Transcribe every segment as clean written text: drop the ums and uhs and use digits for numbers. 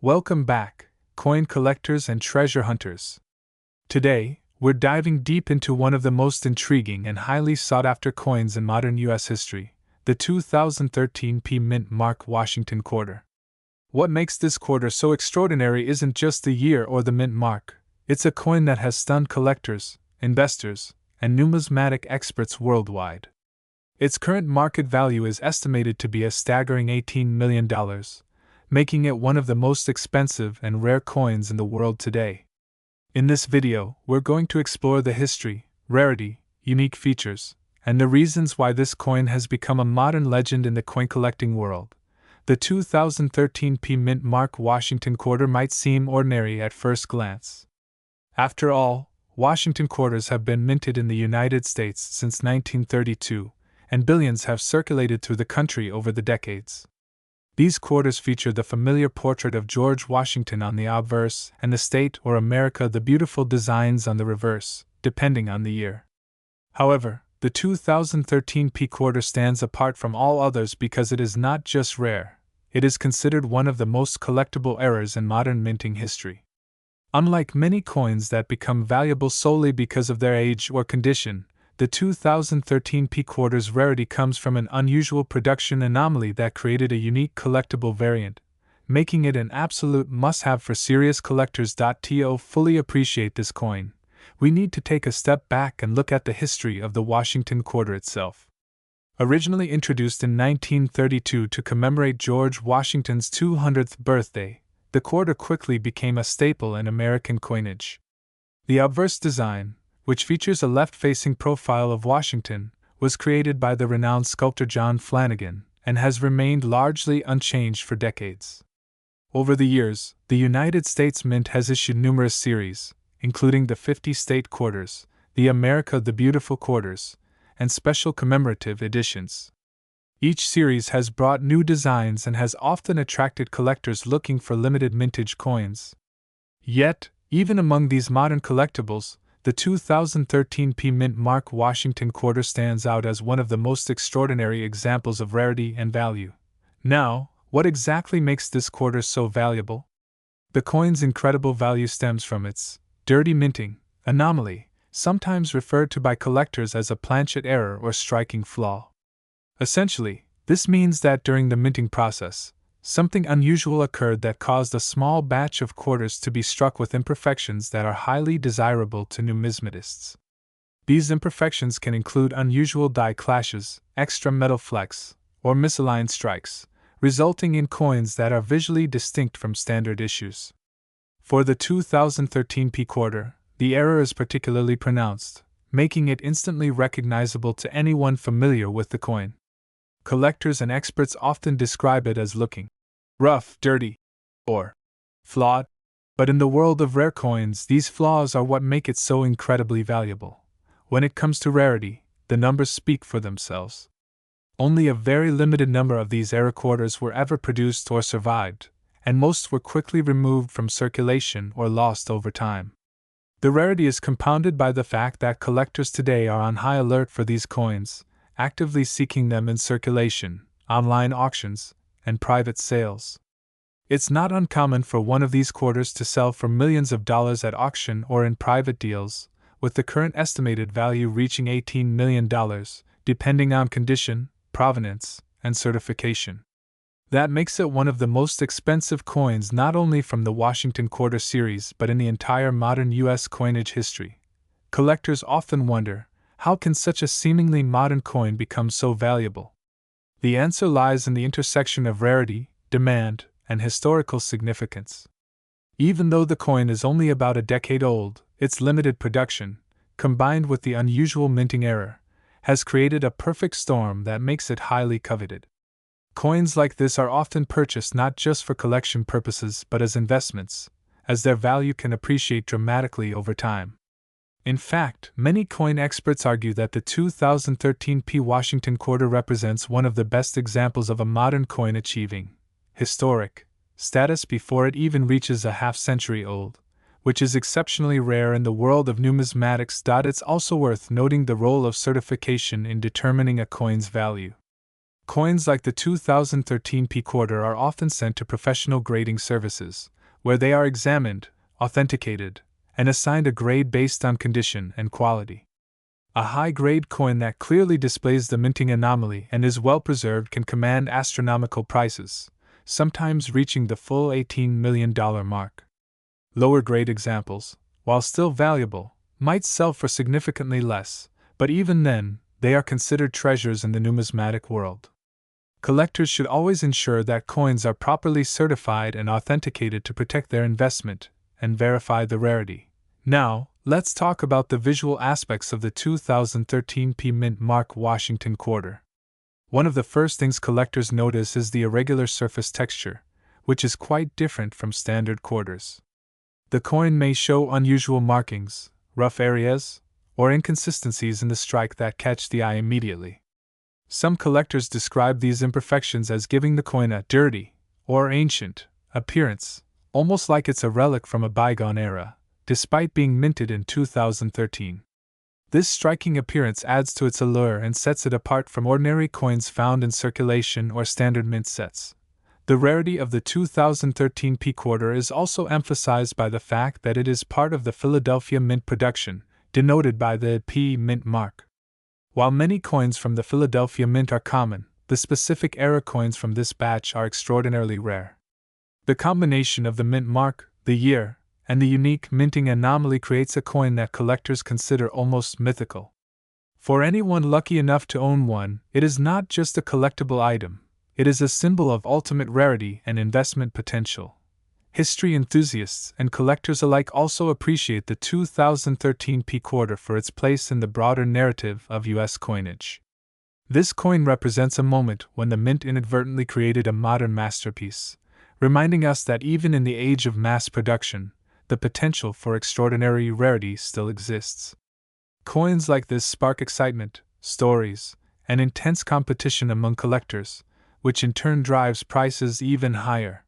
Welcome back, coin collectors and treasure hunters. Today, we're diving deep into one of the most intriguing and highly sought-after coins in modern U.S. history, the 2013 P Mint Mark Washington quarter. What makes this quarter so extraordinary isn't just the year or the mint mark, it's a coin that has stunned collectors, investors, and numismatic experts worldwide. Its current market value is estimated to be a staggering $18 million, making it one of the most expensive and rare coins in the world today. In this video, we're going to explore the history, rarity, unique features, and the reasons why this coin has become a modern legend in the coin collecting world. The 2013 P Mint Mark Washington quarter might seem ordinary at first glance. After all, Washington quarters have been minted in the United States since 1932, and billions have circulated through the country over the decades. These quarters feature the familiar portrait of George Washington on the obverse and the state or America the beautiful designs on the reverse, depending on the year. However, the 2013 P quarter stands apart from all others because it is not just rare, it is considered one of the most collectible eras in modern minting history. Unlike many coins that become valuable solely because of their age or condition, the 2013 P quarter's rarity comes from an unusual production anomaly that created a unique collectible variant, making it an absolute must-have for serious collectors. To fully appreciate this coin, we need to take a step back and look at the history of the Washington quarter itself. Originally introduced in 1932 to commemorate George Washington's 200th birthday, the quarter quickly became a staple in American coinage. The obverse design, which features a left-facing profile of Washington, was created by the renowned sculptor John Flanagan and has remained largely unchanged for decades. Over the years, the United States Mint has issued numerous series, including the 50-state quarters, the America the Beautiful quarters, and special commemorative editions. Each series has brought new designs and has often attracted collectors looking for limited mintage coins. Yet, even among these modern collectibles, the 2013 P Mint Mark Washington quarter stands out as one of the most extraordinary examples of rarity and value. Now, what exactly makes this quarter so valuable? The coin's incredible value stems from its dirty minting anomaly, sometimes referred to by collectors as a planchet error or striking flaw. Essentially, this means that during the minting process, something unusual occurred that caused a small batch of quarters to be struck with imperfections that are highly desirable to numismatists. These imperfections can include unusual die clashes, extra metal flecks, or misaligned strikes, resulting in coins that are visually distinct from standard issues. For the 2013 P quarter, the error is particularly pronounced, making it instantly recognizable to anyone familiar with the coin. Collectors and experts often describe it as looking rough, dirty, or flawed, but in the world of rare coins, these flaws are what make it so incredibly valuable. When it comes to rarity, the numbers speak for themselves. Only a very limited number of these error quarters were ever produced or survived, and most were quickly removed from circulation or lost over time. The rarity is compounded by the fact that collectors today are on high alert for these coins, actively seeking them in circulation, online auctions, and private sales. It's not uncommon for one of these quarters to sell for millions of dollars at auction or in private deals, with the current estimated value reaching $18 million, depending on condition, provenance, and certification. That makes it one of the most expensive coins not only from the Washington quarter series but in the entire modern U.S. coinage history. Collectors often wonder, how can such a seemingly modern coin become so valuable? The answer lies in the intersection of rarity, demand, and historical significance. Even though the coin is only about a decade old, its limited production, combined with the unusual minting error, has created a perfect storm that makes it highly coveted. Coins like this are often purchased not just for collection purposes but as investments, as their value can appreciate dramatically over time. In fact, many coin experts argue that the 2013 P Washington quarter represents one of the best examples of a modern coin achieving historic status before it even reaches a half-century old, which is exceptionally rare in the world of numismatics. It's also worth noting the role of certification in determining a coin's value. Coins like the 2013 P quarter are often sent to professional grading services, where they are examined, authenticated, and assigned a grade based on condition and quality. A high-grade coin that clearly displays the minting anomaly and is well preserved can command astronomical prices, sometimes reaching the full $18 million mark. Lower-grade examples, while still valuable, might sell for significantly less, but even then, they are considered treasures in the numismatic world. Collectors should always ensure that coins are properly certified and authenticated to protect their investment and verify the rarity. Now, let's talk about the visual aspects of the 2013 P Mint Mark Washington quarter. One of the first things collectors notice is the irregular surface texture, which is quite different from standard quarters. The coin may show unusual markings, rough areas, or inconsistencies in the strike that catch the eye immediately. Some collectors describe these imperfections as giving the coin a dirty, or ancient, appearance, almost like it's a relic from a bygone era, despite being minted in 2013. This striking appearance adds to its allure and sets it apart from ordinary coins found in circulation or standard mint sets. The rarity of the 2013 P quarter is also emphasized by the fact that it is part of the Philadelphia Mint production, denoted by the P Mint mark. While many coins from the Philadelphia Mint are common, the specific era coins from this batch are extraordinarily rare. The combination of the mint mark, the year, and the unique minting anomaly creates a coin that collectors consider almost mythical. For anyone lucky enough to own one, it is not just a collectible item, it is a symbol of ultimate rarity and investment potential. History enthusiasts and collectors alike also appreciate the 2013 P quarter for its place in the broader narrative of U.S. coinage. This coin represents a moment when the mint inadvertently created a modern masterpiece, reminding us that even in the age of mass production, the potential for extraordinary rarity still exists. Coins like this spark excitement, stories, and intense competition among collectors, which in turn drives prices even higher.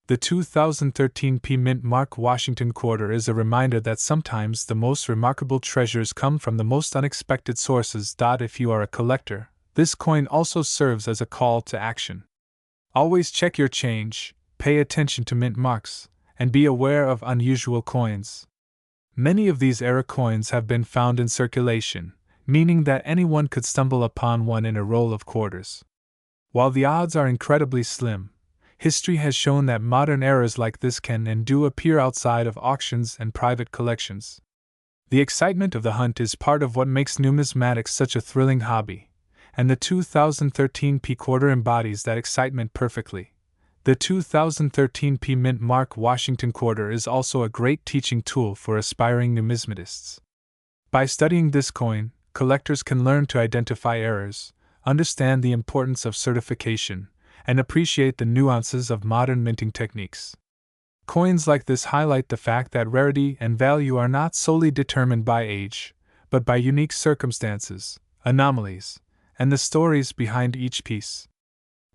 The 2013 P Mint Mark Washington quarter is a reminder that sometimes the most remarkable treasures come from the most unexpected sources. If you are a collector, this coin also serves as a call to action. Always check your change, pay attention to mint marks, and be aware of unusual coins. Many of these era coins have been found in circulation, meaning that anyone could stumble upon one in a roll of quarters. While the odds are incredibly slim, history has shown that modern eras like this can and do appear outside of auctions and private collections. The excitement of the hunt is part of what makes numismatics such a thrilling hobby, and the 2013 P quarter embodies that excitement perfectly. The 2013 P Mint Mark Washington quarter is also a great teaching tool for aspiring numismatists. By studying this coin, collectors can learn to identify errors, understand the importance of certification, and appreciate the nuances of modern minting techniques. Coins like this highlight the fact that rarity and value are not solely determined by age, but by unique circumstances, anomalies, and the stories behind each piece.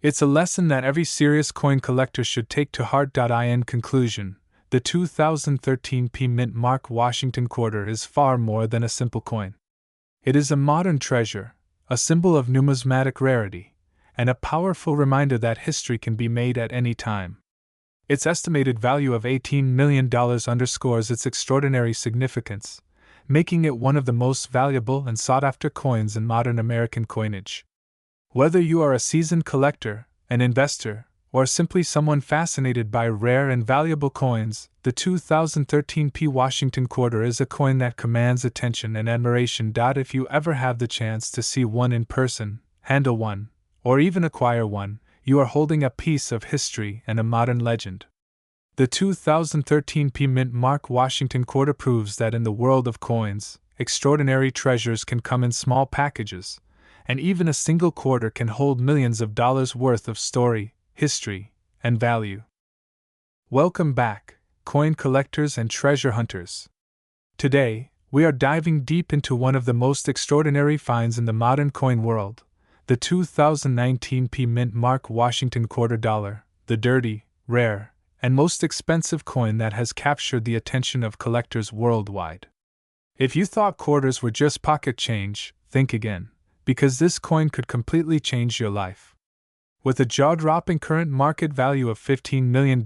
It's a lesson that every serious coin collector should take to heart. In conclusion, the 2013 P Mint Mark Washington quarter is far more than a simple coin. It is a modern treasure, a symbol of numismatic rarity, and a powerful reminder that history can be made at any time. Its estimated value of $18 million underscores its extraordinary significance, making it one of the most valuable and sought-after coins in modern American coinage. Whether you are a seasoned collector, an investor, or simply someone fascinated by rare and valuable coins, the 2013 P Washington quarter is a coin that commands attention and admiration. If you ever have the chance to see one in person, handle one, or even acquire one, you are holding a piece of history and a modern legend. The 2013 P Mint Mark Washington quarter proves that in the world of coins, extraordinary treasures can come in small packages, and even a single quarter can hold millions of dollars worth of story, history, and value. Welcome back, coin collectors and treasure hunters. Today, we are diving deep into one of the most extraordinary finds in the modern coin world, the 2019 P Mint Mark Washington quarter dollar, the dirty, rare, and most expensive coin that has captured the attention of collectors worldwide. If you thought quarters were just pocket change, think again, because this coin could completely change your life. With a jaw-dropping current market value of $15 million,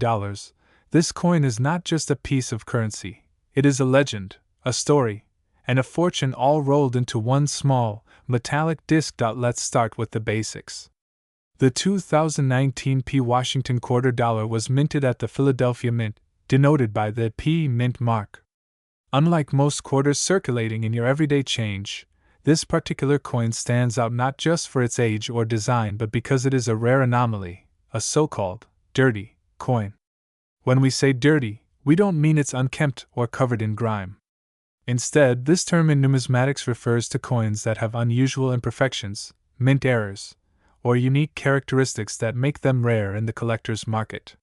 this coin is not just a piece of currency, it is a legend, a story, and a fortune all rolled into one small, metallic disc. Let's start with the basics. The 2019 P Washington quarter dollar was minted at the Philadelphia Mint, denoted by the P Mint mark. Unlike most quarters circulating in your everyday change, this particular coin stands out not just for its age or design but because it is a rare anomaly, a so-called dirty coin. When we say dirty, we don't mean it's unkempt or covered in grime. Instead, this term in numismatics refers to coins that have unusual imperfections, mint errors, or unique characteristics that make them rare in the collector's market.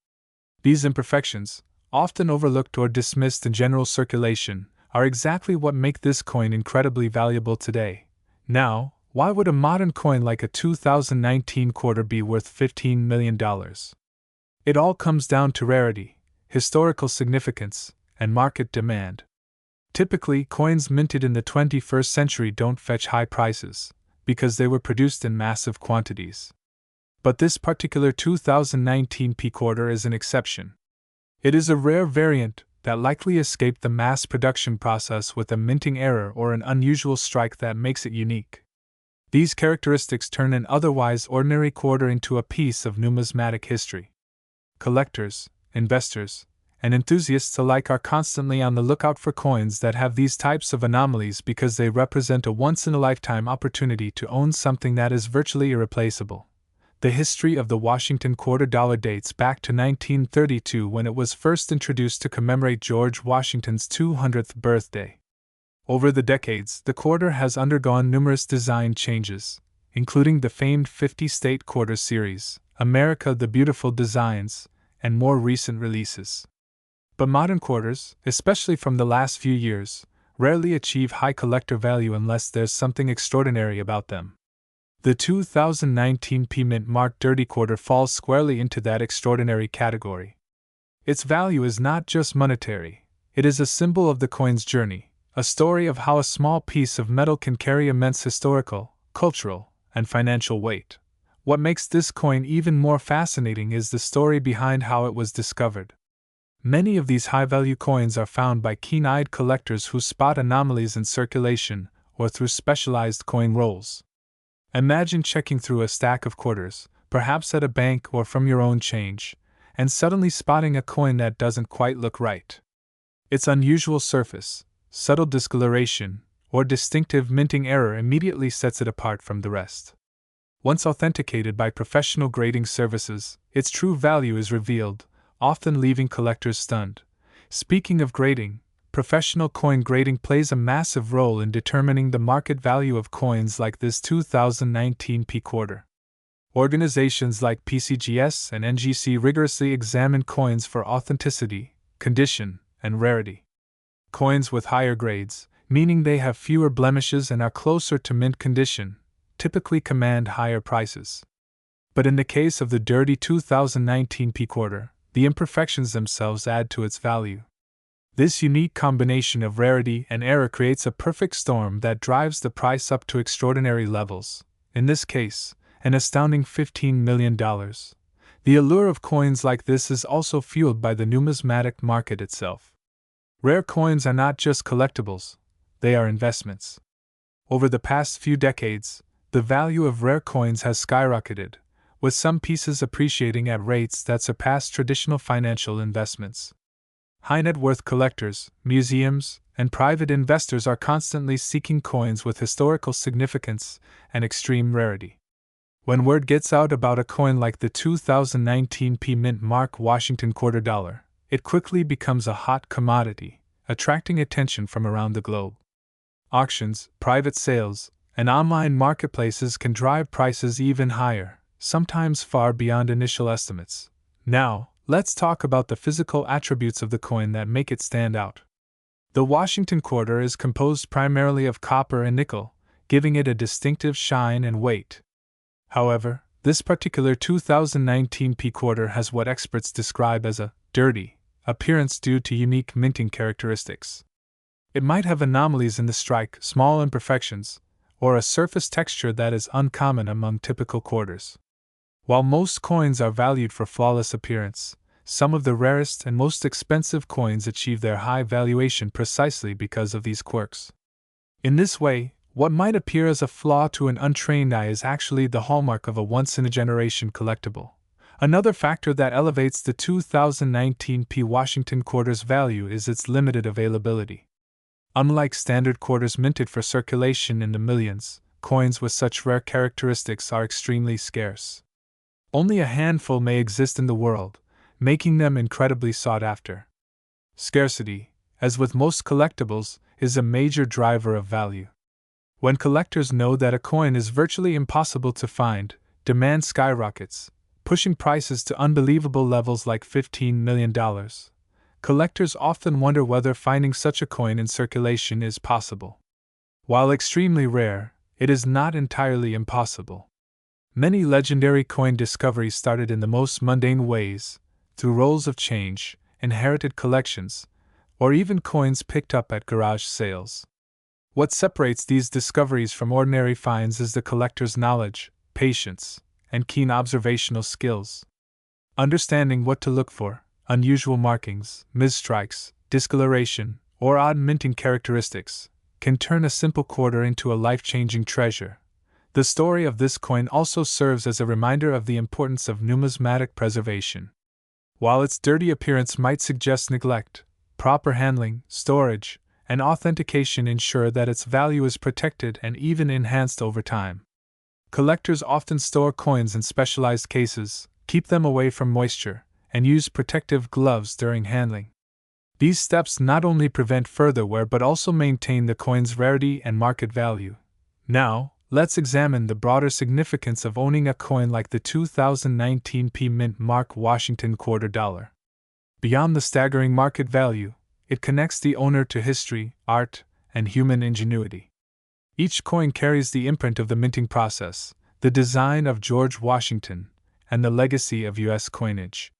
These imperfections, often overlooked or dismissed in general circulation, are exactly what make this coin incredibly valuable today. Now, why would a modern coin like a 2019 quarter be worth $15 million? It all comes down to rarity, historical significance, and market demand. Typically, coins minted in the 21st century don't fetch high prices, because they were produced in massive quantities. But this particular 2019 P quarter is an exception. It is a rare variant that likely escaped the mass production process with a minting error or an unusual strike that makes it unique. These characteristics turn an otherwise ordinary quarter into a piece of numismatic history. Collectors, investors, and enthusiasts alike are constantly on the lookout for coins that have these types of anomalies because they represent a once-in-a-lifetime opportunity to own something that is virtually irreplaceable. The history of the Washington quarter dollar dates back to 1932 when it was first introduced to commemorate George Washington's 200th birthday. Over the decades, the quarter has undergone numerous design changes, including the famed 50-state quarter series, America the Beautiful designs, and more recent releases. But modern quarters, especially from the last few years, rarely achieve high collector value unless there's something extraordinary about them. The 2019 P Mint marked dirty quarter falls squarely into that extraordinary category. Its value is not just monetary, it is a symbol of the coin's journey, a story of how a small piece of metal can carry immense historical, cultural, and financial weight. What makes this coin even more fascinating is the story behind how it was discovered. Many of these high-value coins are found by keen-eyed collectors who spot anomalies in circulation or through specialized coin rolls. Imagine checking through a stack of quarters, perhaps at a bank or from your own change, and suddenly spotting a coin that doesn't quite look right. Its unusual surface, subtle discoloration, or distinctive minting error immediately sets it apart from the rest. Once authenticated by professional grading services, its true value is revealed, often leaving collectors stunned. Speaking of grading, professional coin grading plays a massive role in determining the market value of coins like this 2019 P quarter. Organizations like PCGS and NGC rigorously examine coins for authenticity, condition, and rarity. Coins with higher grades, meaning they have fewer blemishes and are closer to mint condition, typically command higher prices. But in the case of the dirty 2019 P quarter, the imperfections themselves add to its value. This unique combination of rarity and error creates a perfect storm that drives the price up to extraordinary levels, in this case, an astounding $15 million. The allure of coins like this is also fueled by the numismatic market itself. Rare coins are not just collectibles, they are investments. Over the past few decades, the value of rare coins has skyrocketed, with some pieces appreciating at rates that surpass traditional financial investments. High-net-worth collectors, museums, and private investors are constantly seeking coins with historical significance and extreme rarity. When word gets out about a coin like the 2019 P Mint mark Washington quarter dollar, it quickly becomes a hot commodity, attracting attention from around the globe. Auctions, private sales, and online marketplaces can drive prices even higher, sometimes far beyond initial estimates. Now, let's talk about the physical attributes of the coin that make it stand out. The Washington quarter is composed primarily of copper and nickel, giving it a distinctive shine and weight. However, this particular 2019 P quarter has what experts describe as a dirty appearance due to unique minting characteristics. It might have anomalies in the strike, small imperfections, or a surface texture that is uncommon among typical quarters. While most coins are valued for flawless appearance, some of the rarest and most expensive coins achieve their high valuation precisely because of these quirks. In this way, what might appear as a flaw to an untrained eye is actually the hallmark of a once-in-a-generation collectible. Another factor that elevates the 2019 P Washington quarter's value is its limited availability. Unlike standard quarters minted for circulation in the millions, coins with such rare characteristics are extremely scarce. Only a handful may exist in the world, making them incredibly sought after. Scarcity, as with most collectibles, is a major driver of value. When collectors know that a coin is virtually impossible to find, demand skyrockets, pushing prices to unbelievable levels like $15 million. Collectors often wonder whether finding such a coin in circulation is possible. While extremely rare, it is not entirely impossible. Many legendary coin discoveries started in the most mundane ways, through rolls of change, inherited collections, or even coins picked up at garage sales. What separates these discoveries from ordinary finds is the collector's knowledge, patience, and keen observational skills. Understanding what to look for, unusual markings, misstrikes, discoloration, or odd minting characteristics, can turn a simple quarter into a life-changing treasure. The story of this coin also serves as a reminder of the importance of numismatic preservation. While its dirty appearance might suggest neglect, proper handling, storage, and authentication ensure that its value is protected and even enhanced over time. Collectors often store coins in specialized cases, keep them away from moisture, and use protective gloves during handling. These steps not only prevent further wear but also maintain the coin's rarity and market value. Now, let's examine the broader significance of owning a coin like the 2019 P Mint Mark Washington Quarter Dollar. Beyond the staggering market value, it connects the owner to history, art, and human ingenuity. Each coin carries the imprint of the minting process, the design of George Washington, and the legacy of U.S. coinage.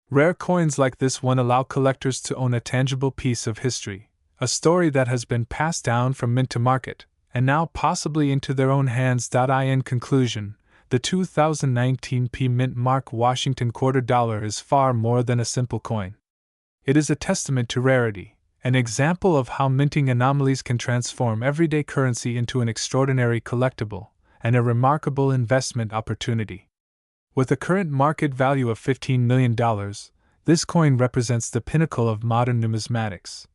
Rare coins like this one allow collectors to own a tangible piece of history, a story that has been passed down from mint to market, and now possibly into their own hands. In conclusion, the 2019 P Mint Mark Washington Quarter Dollar is far more than a simple coin. It is a testament to rarity, an example of how minting anomalies can transform everyday currency into an extraordinary collectible, and a remarkable investment opportunity. With a current market value of $15 million, this coin represents the pinnacle of modern numismatics,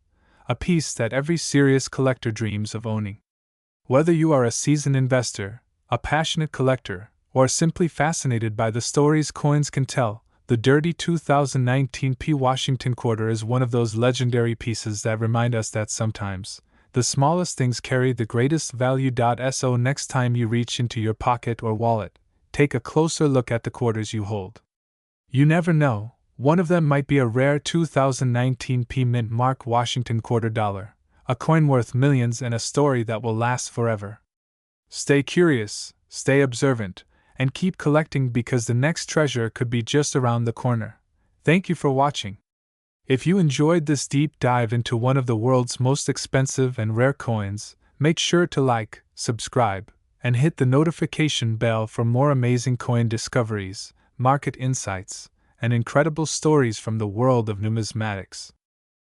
a piece that every serious collector dreams of owning. Whether you are a seasoned investor, a passionate collector, or simply fascinated by the stories coins can tell, the dirty 2019 P Washington Quarter is one of those legendary pieces that remind us that sometimes, the smallest things carry the greatest value. So next time you reach into your pocket or wallet, take a closer look at the quarters you hold. You never know, one of them might be a rare 2019 P Mint Mark Washington Quarter Dollar, a coin worth millions and a story that will last forever. Stay curious, stay observant, and keep collecting because the next treasure could be just around the corner. Thank you for watching. If you enjoyed this deep dive into one of the world's most expensive and rare coins, make sure to like, subscribe, and hit the notification bell for more amazing coin discoveries, market insights, and incredible stories from the world of numismatics.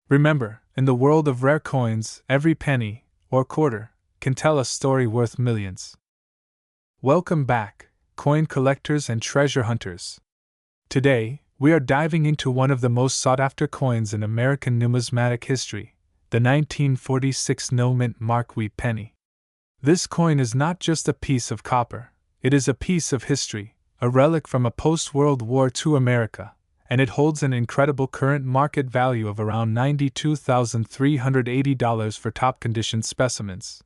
Remember, in the world of rare coins, every penny, or quarter, can tell a story worth millions. Welcome back, coin collectors and treasure hunters. Today, we are diving into one of the most sought-after coins in American numismatic history, the 1946 no-mint Mark Wheat penny. This coin is not just a piece of copper, it is a piece of history, a relic from a post-World War II America, and it holds an incredible current market value of around $92,380 for top-condition specimens.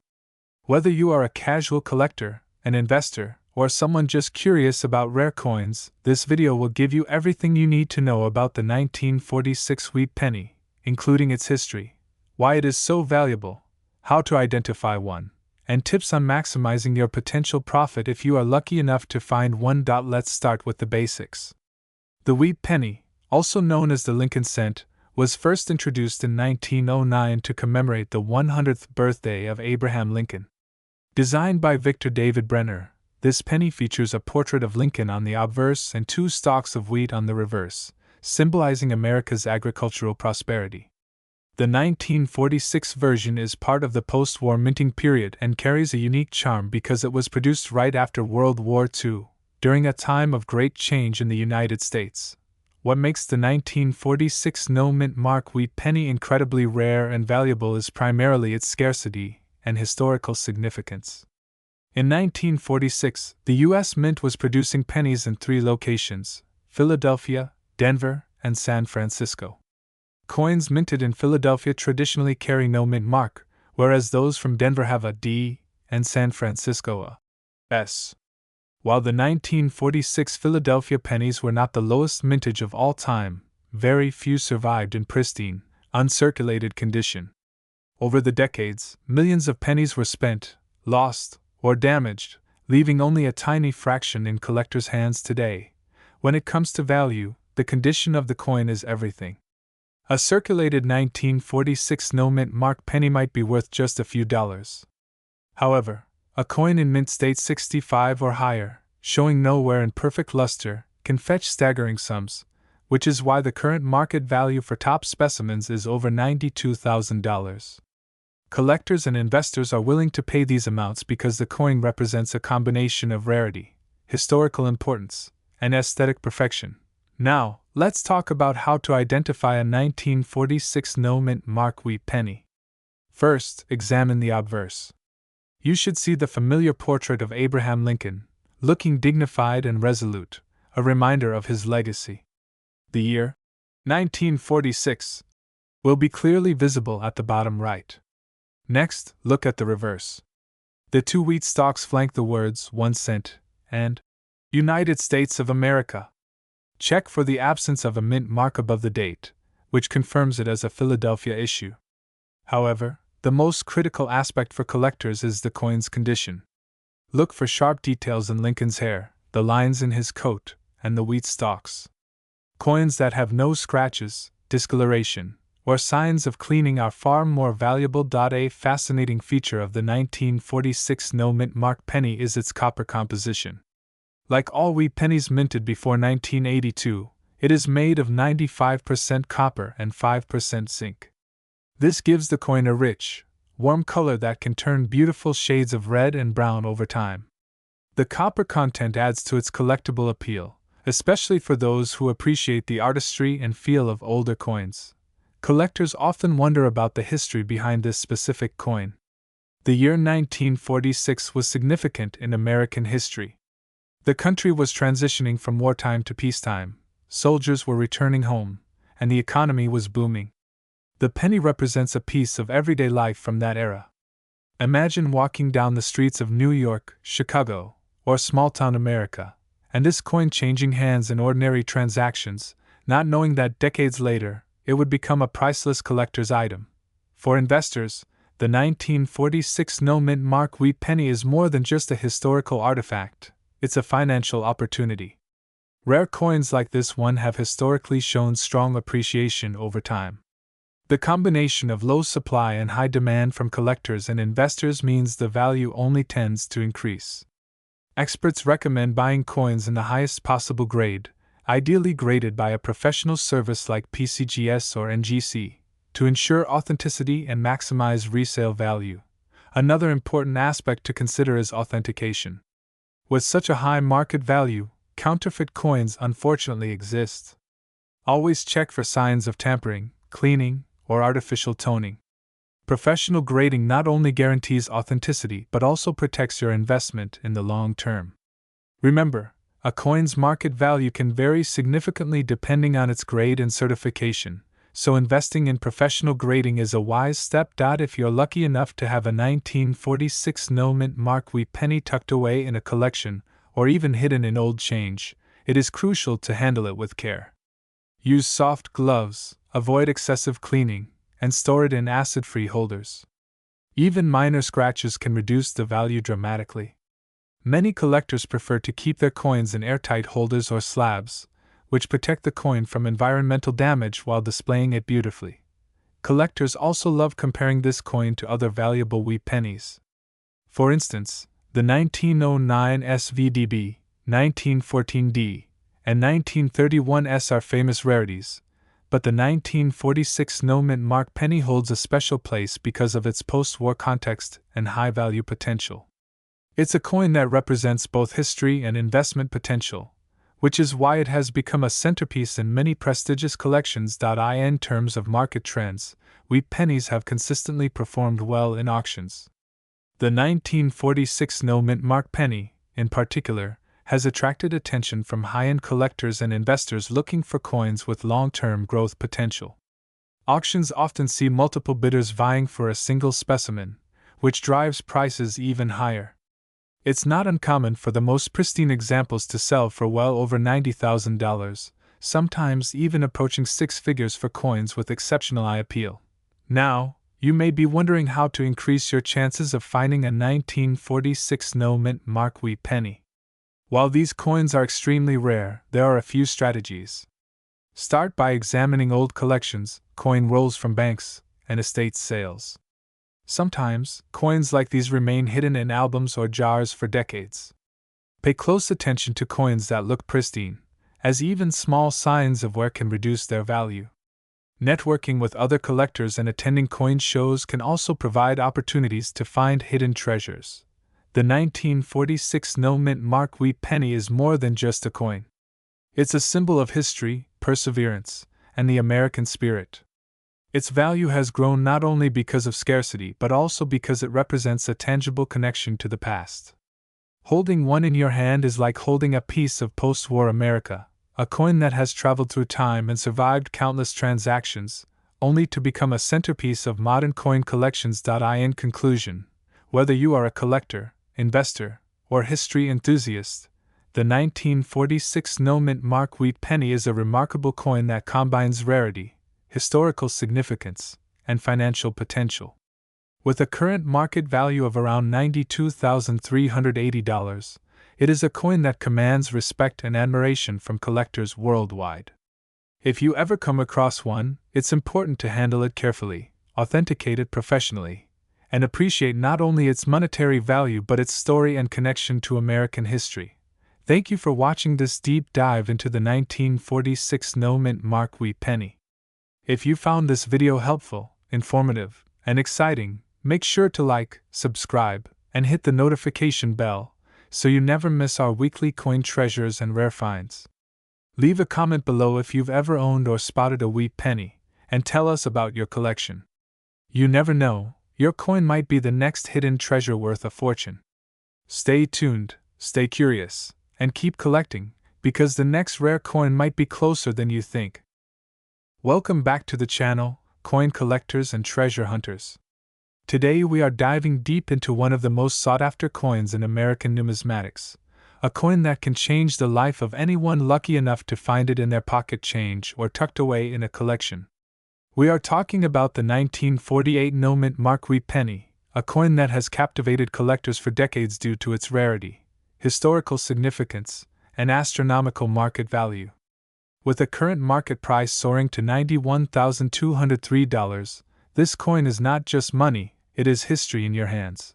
Whether you are a casual collector, an investor, or someone just curious about rare coins, this video will give you everything you need to know about the 1946 wheat penny, including its history, why it is so valuable, how to identify one, and tips on maximizing your potential profit if you are lucky enough to find one. Let's start with the basics. The wheat penny, also known as the Lincoln cent, was first introduced in 1909 to commemorate the 100th birthday of Abraham Lincoln. Designed by Victor David Brenner, This penny features a portrait of Lincoln on the obverse and 2 stalks of wheat on the reverse, symbolizing America's agricultural prosperity. The 1946 version is part of the post-war minting period and carries a unique charm because it was produced right after World War II, during a time of great change in the United States. What makes the 1946 no-mint mark wheat penny incredibly rare and valuable is primarily its scarcity and historical significance. In 1946, the U.S. Mint was producing pennies in 3 locations: Philadelphia, Denver, and San Francisco. Coins minted in Philadelphia traditionally carry no mint mark, whereas those from Denver have a D and San Francisco a S. While the 1946 Philadelphia pennies were not the lowest mintage of all time, very few survived in pristine, uncirculated condition. Over the decades, millions of pennies were spent, lost, or damaged, leaving only a tiny fraction in collectors' hands today. When it comes to value, the condition of the coin is everything. A circulated 1946 no-mint mark penny might be worth just a few dollars. However, a coin in mint state 65 or higher, showing no wear and perfect luster, can fetch staggering sums, which is why the current market value for top specimens is over $92,000. Collectors and investors are willing to pay these amounts because the coin represents a combination of rarity, historical importance, and aesthetic perfection. Now, let's talk about how to identify a 1946 no-mint mark wheat penny. First, examine the obverse. You should see the familiar portrait of Abraham Lincoln, looking dignified and resolute, a reminder of his legacy. The year, 1946, will be clearly visible at the bottom right. Next, look at the reverse. The 2 wheat stalks flank the words 1 cent and United States of America. Check for the absence of a mint mark above the date, which confirms it as a Philadelphia issue. However, the most critical aspect for collectors is the coin's condition. Look for sharp details in Lincoln's hair, the lines in his coat, and the wheat stalks. Coins that have no scratches, discoloration, or signs of cleaning are far more valuable. A fascinating feature of the 1946 no-mint mark penny is its copper composition. Like all wheat pennies minted before 1982, it is made of 95% copper and 5% zinc. This gives the coin a rich, warm color that can turn beautiful shades of red and brown over time. The copper content adds to its collectible appeal, especially for those who appreciate the artistry and feel of older coins. Collectors often wonder about the history behind this specific coin. The year 1946 was significant in American history. The country was transitioning from wartime to peacetime, soldiers were returning home, and the economy was booming. The penny represents a piece of everyday life from that era. Imagine walking down the streets of New York, Chicago, or small-town America, and this coin changing hands in ordinary transactions, not knowing that decades later, it would become a priceless collector's item. For investors, the 1946 no-mint mark wheat penny is more than just a historical artifact, it's a financial opportunity. Rare coins like this one have historically shown strong appreciation over time. The combination of low supply and high demand from collectors and investors means the value only tends to increase. Experts recommend buying coins in the highest possible grade, ideally graded by a professional service like PCGS or NGC, to ensure authenticity and maximize resale value. Another important aspect to consider is authentication. With such a high market value, counterfeit coins unfortunately exist. Always check for signs of tampering, cleaning, or artificial toning. Professional grading not only guarantees authenticity but also protects your investment in the long term. Remember, a coin's market value can vary significantly depending on its grade and certification, so investing in professional grading is a wise step. If you're lucky enough to have a 1946 no-mint mark wheat penny tucked away in a collection, or even hidden in old change, it is crucial to handle it with care. Use soft gloves, avoid excessive cleaning, and store it in acid-free holders. Even minor scratches can reduce the value dramatically. Many collectors prefer to keep their coins in airtight holders or slabs, which protect the coin from environmental damage while displaying it beautifully. Collectors also love comparing this coin to other valuable wheat pennies. For instance, The 1909 SVDB, 1914D, and 1931S are famous rarities, but the 1946 no-mint mark penny holds a special place because of its post-war context and high-value potential. It's a coin that represents both history and investment potential, which is why it has become a centerpiece in many prestigious collections. In terms of market trends, wheat pennies have consistently performed well in auctions. The 1946 no-mint mark penny, in particular, has attracted attention from high-end collectors and investors looking for coins with long-term growth potential. Auctions often see multiple bidders vying for a single specimen, which drives prices even higher. It's not uncommon for the most pristine examples to sell for well over $90,000, sometimes even approaching six figures for coins with exceptional eye appeal. Now, you may be wondering how to increase your chances of finding a 1946 no-mint mark wheat penny. While these coins are extremely rare, there are a few strategies. Start by examining old collections, coin rolls from banks, and estate sales. Sometimes, coins like these remain hidden in albums or jars for decades. Pay close attention to coins that look pristine, as even small signs of wear can reduce their value. Networking with other collectors and attending coin shows can also provide opportunities to find hidden treasures. The 1946 no-mint mark wheat penny is more than just a coin. It's a symbol of history, perseverance, and the American spirit. Its value has grown not only because of scarcity but also because it represents a tangible connection to the past. Holding one in your hand is like holding a piece of post-war America, a coin that has traveled through time and survived countless transactions, only to become a centerpiece of modern coin collections. In conclusion, whether you are a collector, investor, or history enthusiast, the 1946 no-mint mark wheat penny is a remarkable coin that combines rarity, historical significance, and financial potential. With a current market value of around $92,380, it is a coin that commands respect and admiration from collectors worldwide. If you ever come across one, it's important to handle it carefully, authenticate it professionally, and appreciate not only its monetary value but its story and connection to American history. Thank you for watching this deep dive into the 1946 no-mint mark wheat penny. If you found this video helpful, informative, and exciting, make sure to like, subscribe, and hit the notification bell so you never miss our weekly coin treasures and rare finds. Leave a comment below if you've ever owned or spotted a wheat penny, and tell us about your collection. You never know, your coin might be the next hidden treasure worth a fortune. Stay tuned, stay curious, and keep collecting, because the next rare coin might be closer than you think. Welcome back to the channel, coin collectors and treasure hunters. Today we are diving deep into one of the most sought-after coins in American numismatics, a coin that can change the life of anyone lucky enough to find it in their pocket change or tucked away in a collection. We are talking about the 1948 no-mint mark wheat penny, a coin that has captivated collectors for decades due to its rarity, historical significance, and astronomical market value. With a current market price soaring to $91,203, this coin is not just money, it is history in your hands.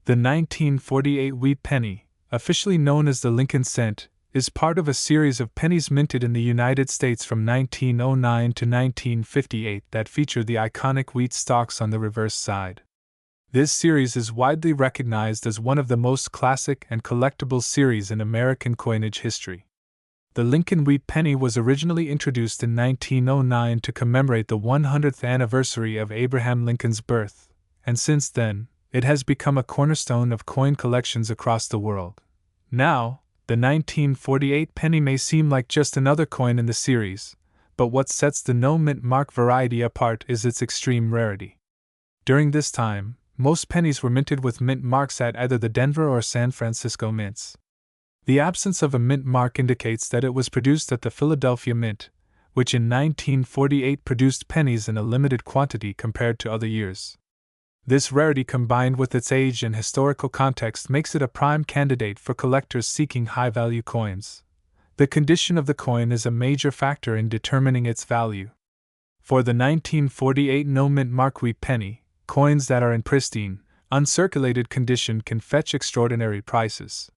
The 1948 wheat penny, officially known as the Lincoln cent, is part of a series of pennies minted in the United States from 1909 to 1958 that feature the iconic wheat stalks on the reverse side. This series is widely recognized as one of the most classic and collectible series in American coinage history. The Lincoln wheat penny was originally introduced in 1909 to commemorate the 100th anniversary of Abraham Lincoln's birth, and since then, it has become a cornerstone of coin collections across the world. Now, the 1948 penny may seem like just another coin in the series, but what sets the no-mint mark variety apart is its extreme rarity. During this time, most pennies were minted with mint marks at either the Denver or San Francisco mints. The absence of a mint mark indicates that it was produced at the Philadelphia Mint, which in 1948 produced pennies in a limited quantity compared to other years. This rarity combined with its age and historical context makes it a prime candidate for collectors seeking high-value coins. The condition of the coin is a major factor in determining its value. For the 1948 no-mint mark wheat penny, coins that are in pristine, Uncirculated condition can fetch extraordinary prices.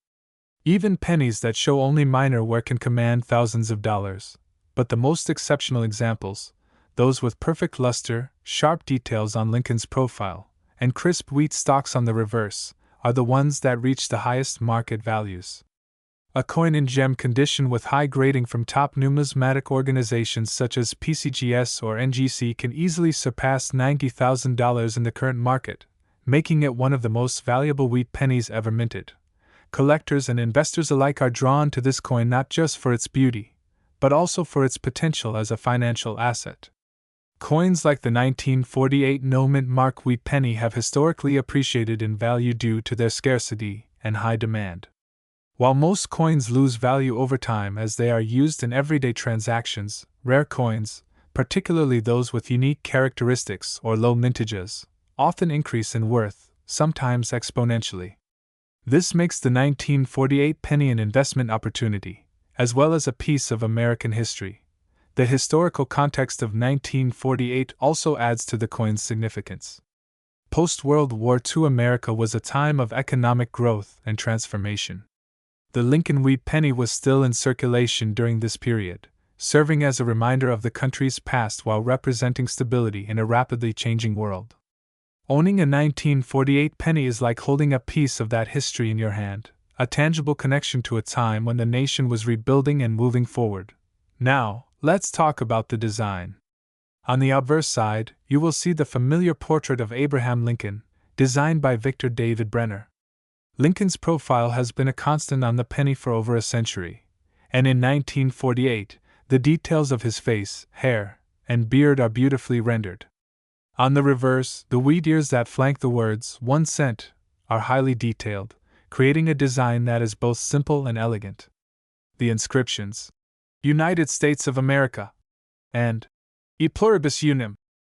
Even pennies that show only minor wear can command thousands of dollars. But the most exceptional examples, those with perfect luster, sharp details on Lincoln's profile, and crisp wheat stalks on the reverse, are the ones that reach the highest market values. A coin in gem condition with high grading from top numismatic organizations such as PCGS or NGC can easily surpass $90,000 in the current market, making it one of the most valuable wheat pennies ever minted. Collectors and investors alike are drawn to this coin not just for its beauty, but also for its potential as a financial asset. Coins like the 1948 no-mint mark wheat penny have historically appreciated in value due to their scarcity and high demand. While most coins lose value over time as they are used in everyday transactions, rare coins, particularly those with unique characteristics or low mintages, often increase in worth, sometimes exponentially. This makes the 1948 penny an investment opportunity, as well as a piece of American history. The historical context of 1948 also adds to the coin's significance. Post-World War II America was a time of economic growth and transformation. The Lincoln wheat penny was still in circulation during this period, serving as a reminder of the country's past while representing stability in a rapidly changing world. Owning a 1948 penny is like holding a piece of that history in your hand, a tangible connection to a time when the nation was rebuilding and moving forward. Now, let's talk about the design. On the obverse side, you will see the familiar portrait of Abraham Lincoln, designed by Victor David Brenner. Lincoln's profile has been a constant on the penny for over a century, and in 1948, the details of his face, hair, and beard are beautifully rendered. On the reverse, the wheat ears that flank the words 1 cent are highly detailed, creating a design that is both simple and elegant. The inscriptions, United States of America, and E pluribus unum,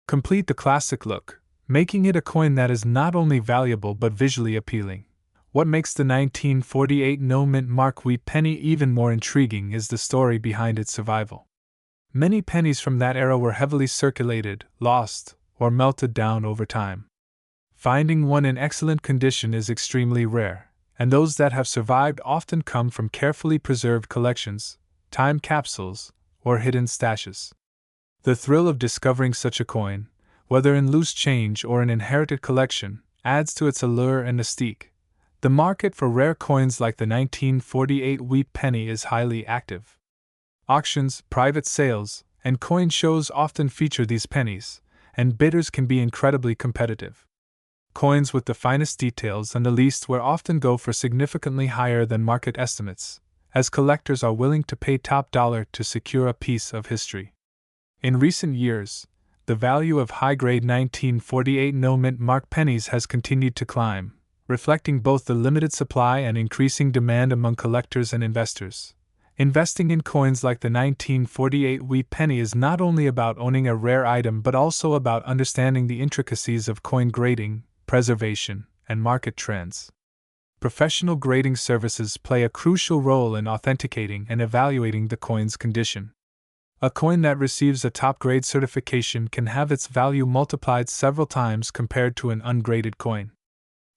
complete the classic look, making it a coin that is not only valuable but visually appealing. What makes the 1948 no-mint mark wheat penny even more intriguing is the story behind its survival. Many pennies from that era were heavily circulated, lost, or melted down over time. Finding one in excellent condition is extremely rare, and those that have survived often come from carefully preserved collections, time capsules, or hidden stashes. The thrill of discovering such a coin, whether in loose change or an inherited collection, adds to its allure and mystique. The market for rare coins like the 1948 wheat penny is highly active. Auctions, private sales, and coin shows often feature these pennies, and bidders can be incredibly competitive. Coins with the finest details and the least wear often go for significantly higher than market estimates, as collectors are willing to pay top dollar to secure a piece of history. In recent years, the value of high-grade 1948 no-mint mark pennies has continued to climb, reflecting both the limited supply and increasing demand among collectors and investors. Investing in coins like the 1948 wheat penny is not only about owning a rare item but also about understanding the intricacies of coin grading, preservation, and market trends. Professional grading services play a crucial role in authenticating and evaluating the coin's condition. A coin that receives a top-grade certification can have its value multiplied several times compared to an ungraded coin.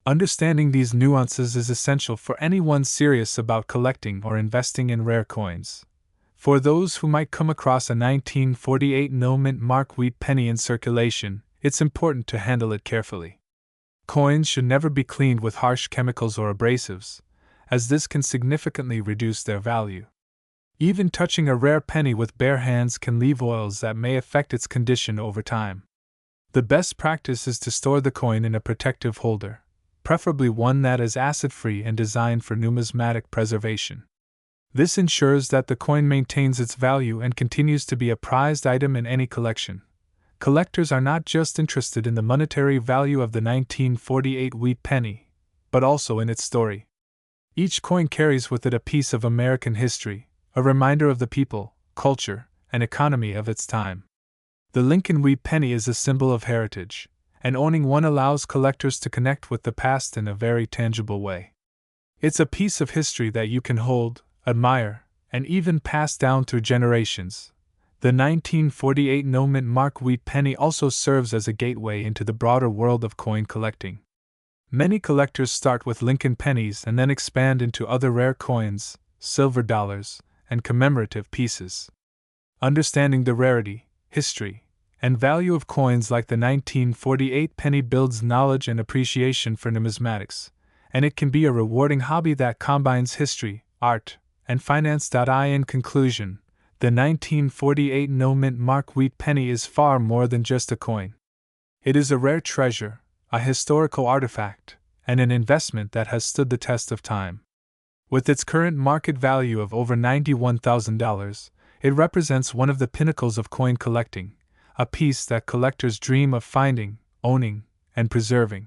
Understanding these nuances is essential for anyone serious about collecting or investing in rare coins. For those who might come across a 1948 no-mint mark wheat penny in circulation, it's important to handle it carefully. Coins should never be cleaned with harsh chemicals or abrasives, as this can significantly reduce their value. Even touching a rare penny with bare hands can leave oils that may affect its condition over time. The best practice is to store the coin in a protective holder, preferably one that is acid-free and designed for numismatic preservation. This ensures that the coin maintains its value and continues to be a prized item in any collection. Collectors are not just interested in the monetary value of the 1948 wheat penny, but also in its story. Each coin carries with it a piece of American history, a reminder of the people, culture, and economy of its time. The Lincoln wheat penny is a symbol of heritage, and owning one allows collectors to connect with the past in a very tangible way. It's a piece of history that you can hold, admire, and even pass down through generations. The 1948 no-mint mark wheat penny also serves as a gateway into the broader world of coin collecting. Many collectors start with Lincoln pennies and then expand into other rare coins, silver dollars, and commemorative pieces. Understanding the rarity, history, and value of coins like the 1948 penny builds knowledge and appreciation for numismatics, and it can be a rewarding hobby that combines history, art, and finance. In conclusion, the 1948 no-mint mark wheat penny is far more than just a coin. It is a rare treasure, a historical artifact, and an investment that has stood the test of time. With its current market value of over $91,000, it represents one of the pinnacles of coin collecting, a piece that collectors dream of finding, owning, and preserving.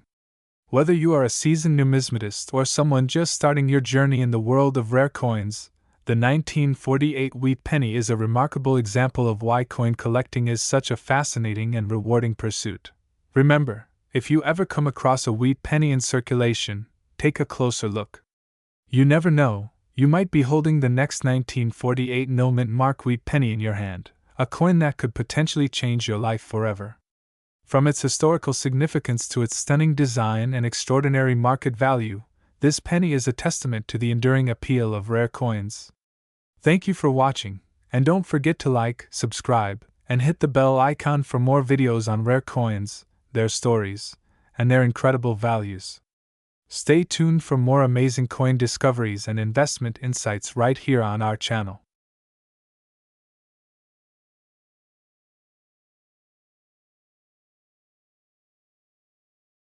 Whether you are a seasoned numismatist or someone just starting your journey in the world of rare coins, the 1948 wheat penny is a remarkable example of why coin collecting is such a fascinating and rewarding pursuit. Remember, if you ever come across a wheat penny in circulation, take a closer look. You never know, you might be holding the next 1948 no-mint mark wheat penny in your hand, a coin that could potentially change your life forever. From its historical significance to its stunning design and extraordinary market value, this penny is a testament to the enduring appeal of rare coins. Thank you for watching, and don't forget to like, subscribe, and hit the bell icon for more videos on rare coins, their stories, and their incredible values. Stay tuned for more amazing coin discoveries and investment insights right here on our channel.